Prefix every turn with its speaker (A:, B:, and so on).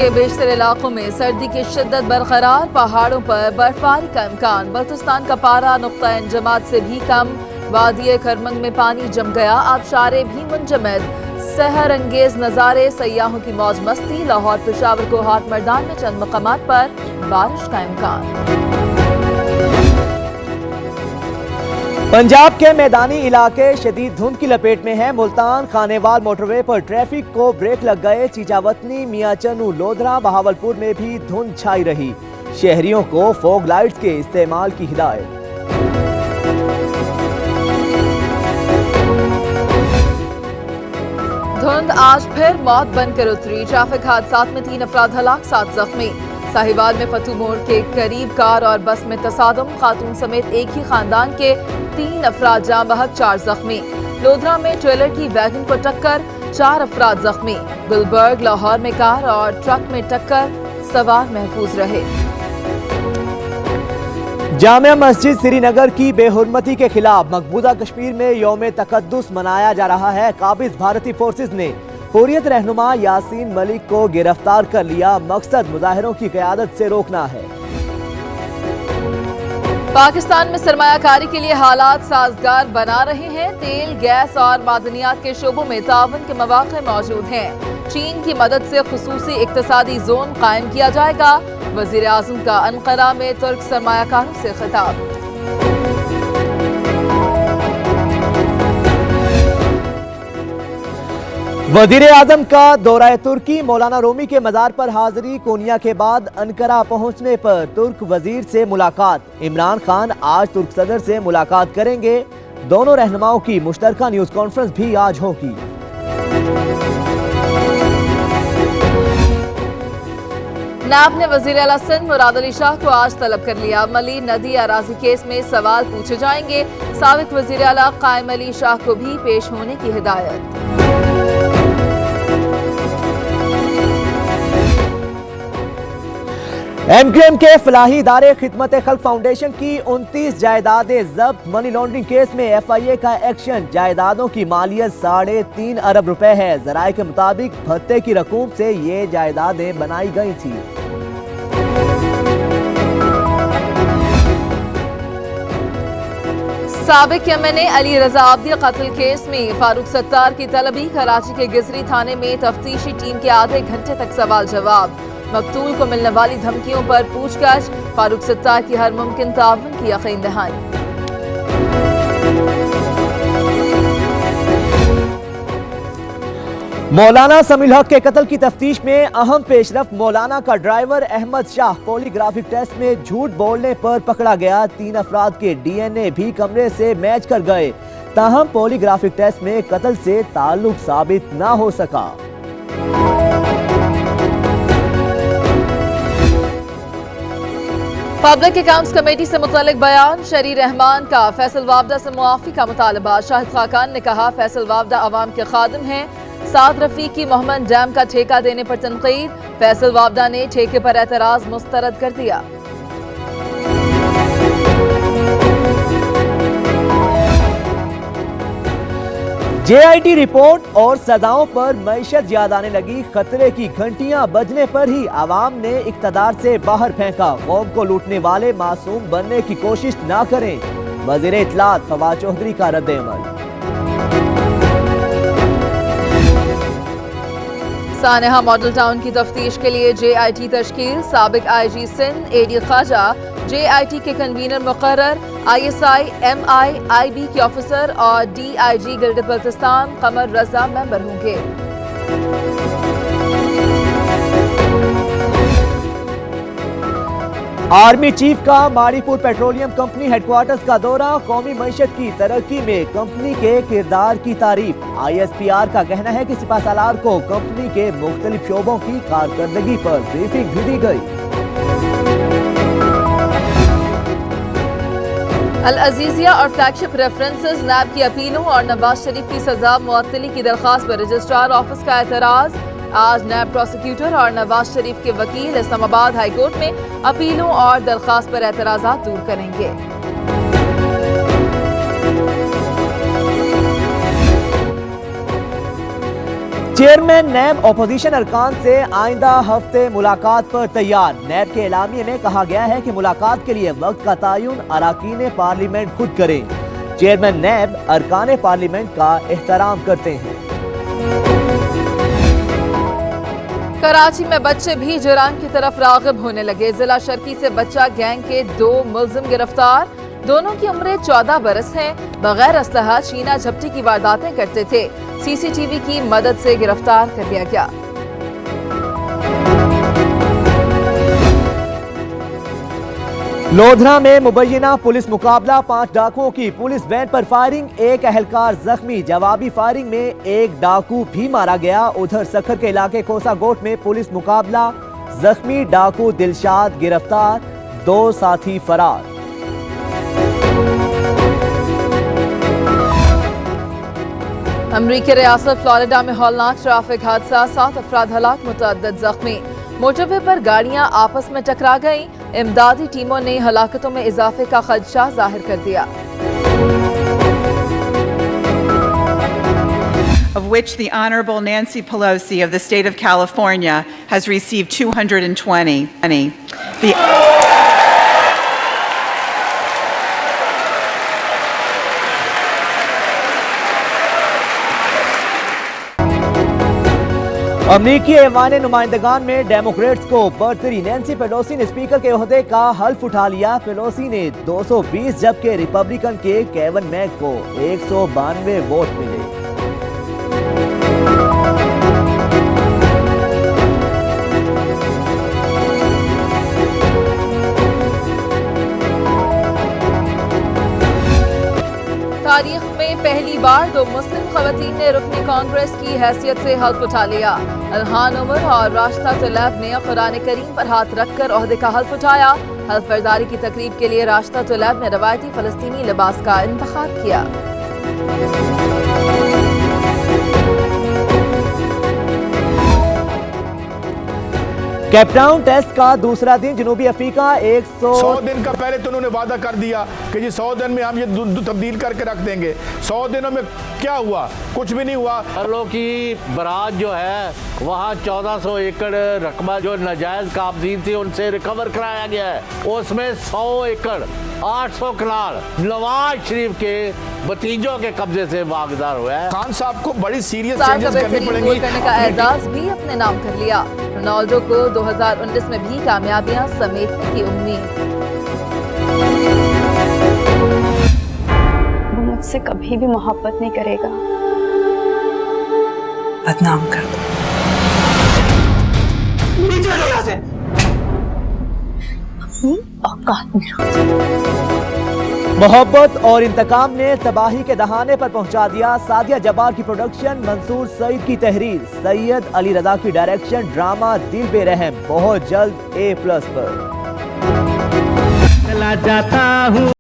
A: के बेशतर इलाकों में सर्दी की शिद्दत बरकरार, पहाड़ों पर बर्फबारी का इम्कान। बल्तिस्तान का पारा नुक्ता इंजमात से भी कम। वादिये खरमंग में पानी जम गया, आबशारे भी मुंजमद। सहर अंगेज नजारे, सयाहों की मौज मस्ती। लाहौर पेशावर को हाट मैदान में चंद मकामात पर बारिश का इम्कान।
B: पंजाब के मैदानी इलाके शदीद धुंध की लपेट में है। मुल्तान खानेवाल मोटरवे पर ट्रैफिक को ब्रेक लग गए। चीचावतनी, मियाचनू, लोधरा, बहावलपुर में भी धुंध छाई रही। शहरियों को फॉग लाइट्स के इस्तेमाल की हिदायत।
A: धुंध आज फिर मौत बनकर उतरी। ट्रैफिक हादसात में 3 अफराद हलाक, 7 जख्मी। साहिवाल में फतू मोड़ के करीब कार और बस में तसादुम, खातून समेत एक ही खानदान के 3 अफराद जाँ बहक, 4 जख्मी। लोधरा में ट्रेलर की वैगन को टक्कर, 4 अफराद जख्मी। गुलबर्ग, लाहौर में कार और ट्रक में टक्कर, सवार महफूज रहे।
B: जामिया मस्जिद श्रीनगर की बेहुरमती के खिलाफ मकबूजा कश्मीर में यौम तकद्दुस मनाया जा रहा है। काबिज भारतीय फोर्सेज ने हुर्रियत रहनुमा यासीन मलिक को गिरफ्तार कर लिया। मकसद मुजाहिरों की क़यादत से रोकना है।
A: पाकिस्तान में सरमायाकारी के लिए हालात साजगार बना रहे हैं। तेल, गैस और मादनियात के शोबों में ताउन के मौके मौजूद हैं। चीन की मदद से खुसूसी इक्तसादी जोन कायम किया जाएगा। वजीर आजम का अनकरा में तुर्क सरमायाकारों से खिताब।
B: वजीर आजम का दौरा तुर्की, मौलाना रूमी के मजार पर हाजिरी। कोनिया के बाद अनकरा पहुंचने पर तुर्क वजीर से मुलाकात। इमरान खान आज तुर्क सदर से मुलाकात करेंगे। दोनों रहनुमाओं की मुश्तरका न्यूज कॉन्फ्रेंस भी आज होगी।
A: नाब ने वजीर आला सिंध मुराद अली शाह को आज तलब कर लिया। मली नदी अराजी केस में सवाल पूछे जाएंगे। साबिक वजीर आला कायम अली शाह को भी पेश होने की हिदायत।
B: एमक्यूएम के फलाही इदारे खिदमत खल्क फाउंडेशन की 29 जायदादें जब्त। मनी लॉन्ड्रिंग केस में FIA का एक्शन। जायदादों की मालियत 3.5 अरब रुपए है। जराये के मुताबिक भत्ते की रकूम से ये जायदादें बनाई गई थी।
A: साबिक MNA अली रजा आब्दी कत्ल केस में फारूक सत्तार की तलबी। कराची के गिजरी थाने में तफ्तीशी टीम के आधे घंटे तक सवाल जवाब। मकतूल को मिलने वाली धमकियों पर पूछताछ। फारूक सत्तार की हर मुमकिन ताउन की यकीन दहानी।
B: मौलाना समील हक के कत्ल की तफ्तीश में अहम पेशरफ। मौलाना का driver Ahmad Shah polygraphic test में झूठ बोलने पर पकड़ा गया। 3 अफराद के DNA भी कमरे से मैच कर गए। ताहम पॉलीग्राफिक टेस्ट में कत्ल से ताल्लुक साबित न हो सका।
A: पब्लिक अकाउंट्स कमेटी से मुतालिक बयान। शरी रहमान का फैसल वावदा से मुआफी का मुतालबा। शाहिद खाकान ने कहा फैसल वावदा अवाम के खादिम हैं। साद रफीकी मोहम्मद डैम का ठेका देने पर तनकीद। फैसल वावदा ने ठेके पर एतराज मुस्तरद कर दिया।
B: JIT रिपोर्ट और सजाओं पर मईशत याद आने लगी। खतरे की घंटियां बजने पर ही आवाम ने इक्तदार से बाहर फेंका। कौम को लूटने वाले मासूम बनने की कोशिश ना करें। वज़ीर इत्तलात फवाद चौधरी का रद्द-ए-अमल।
A: सानेहा मॉडल टाउन की तफ्तीश के लिए JIT तश्कील। साबिक IG Sindh AD Khawaja JIT के कन्वीनर मुकर्रर। ISI MI IB के ऑफिसर और DIG गिलगित बल्तिस्तान कमर रजा मेंबर होंगे।
B: आर्मी चीफ का माड़ीपुर पेट्रोलियम कंपनी हेडक्वार्टर्स का दौरा। कौमी मईशत की तरक्की में कंपनी के किरदार की तारीफ। ISPR का कहना है कि सिपह सालार को कंपनी के मुख्तलिफ शोबों की कारकर्दगी पर ब्रीफिंग भी दी गई।
A: अल अजीजिया और फ्लैगशिप रेफरेंसेस, नैब की अपीलों और नवाज शरीफ की सजा मुअत्तली की दरखास्त पर रजिस्ट्रार ऑफिस का एतराज। आज नैब प्रोसिक्यूटर और नवाज शरीफ के वकील इस्लामाबाद हाईकोर्ट में अपीलों और दरखास्त पर एतराज़ात दूर करेंगे।
B: चेयरमैन नैब अपोजिशन अरकान से आइंदा हफ्ते मुलाकात पर तैयार। नैब के एलामिये में कहा गया है कि मुलाकात के लिए वक्त का तयन अरकान पार्लियामेंट खुद करें। चेयरमैन नैब अरकान पार्लियामेंट का एहतराम करते हैं।
A: कराची में बच्चे भी जुरान की तरफ राग़िब होने लगे। जिला शर्की से बच्चा गैंग के 2 मुल्जिम गिरफ्तार। दोनों की उम्रें 14 बरस हैं। बगैर असलहा छीना झपटी की वारदातें करते थे। सीसीटीवी की मदद से गिरफ्तार कर लिया गया।
B: लोधरा में मुबैना पुलिस मुकाबला, 5 डाकुओं की पुलिस वैन पर फायरिंग, 1 अहलकार जख्मी। जवाबी फायरिंग में 1 डाकू भी मारा गया। उधर सखर के इलाके कोसागोट में पुलिस मुकाबला, जख्मी डाकू दिलशाद गिरफ्तार, 2 साथी फरार।
A: अमरीकी रियासत फ्लोरिडा में हौलनाक ट्रैफिक हादसा, 7 अफराद हलाक, मुतअद्दिद जख्मी। मोटरवे पर गाड़ियां आपस में टकरा गईं। इमदादी टीमों ने हलाकतों में इजाफे का खदशा जाहिर कर दिया।
C: Of which the Honorable Nancy Pelosi of the state of California has received 220.
B: अमरीकी ऐवान नुमाइंदगान में डेमोक्रेट्स को बरतरी। नैन्सी पेलोसी ने स्पीकर के ओहदे का हल्फ उठा लिया। पेलोसी ने 220 जबकि रिपब्लिकन के केविन मैक को 192 वोट मिले।
A: तारीख में पहली बार 2 मुस्लिम खवातीन ने रुकनी कांग्रेस की हैसियत से हल्फ उठा लिया। अल्हान उमर और राशिदा तलैब ने कुरान करीम पर हाथ रखकर ओहदे का हल्फ उठाया। हल्फ बर्दारी की तकरीब के लिए राशिदा तलैब ने रवायती फलस्तीनी लिबास का इंतखाब किया।
B: कैपटाउन टेस्ट का दूसरा दिन जनूबी अफ्रीका
D: 100 दिन का पहले तो उन्होंने वादा कर दिया कि जी 100 दिन में हम ये तब्दील करके रख देंगे। 100 दिनों में क्या हुआ? कुछ भी नहीं हुआ।
E: फसलों की बरात जो है वहाँ 1400 एकड़ रकबा जो नाजायज काबजीन थी उनसे रिकवर कराया गया है। उसमें 100 एकड़ 800 कनाल नवाज शरीफ के भतीजों के कब्जे से वागदार हुआ है।
D: खान साहब को बड़ी सीरियस चेंजेस करनी पड़ेंगी।
A: करने का एजाज भी अपने नाम कर लिया। रोनाल्डो को 2019 में भी कामयाबियां समेटने की उम्मीद।
F: वो मुझसे कभी भी मोहब्बत नहीं करेगा।
G: बदनाम कर दो।
F: अपनी औकात में रहो।
B: मोहब्बत और इंतकाम ने तबाही के दहाने पर पहुंचा दिया। सादिया जब्बार की प्रोडक्शन, मंसूर सईद की तहरीर, सैयद अली रजा की डायरेक्शन। ड्रामा दिल बेरहम बहुत जल्द A+ पर।
H: चला जाता हूँ।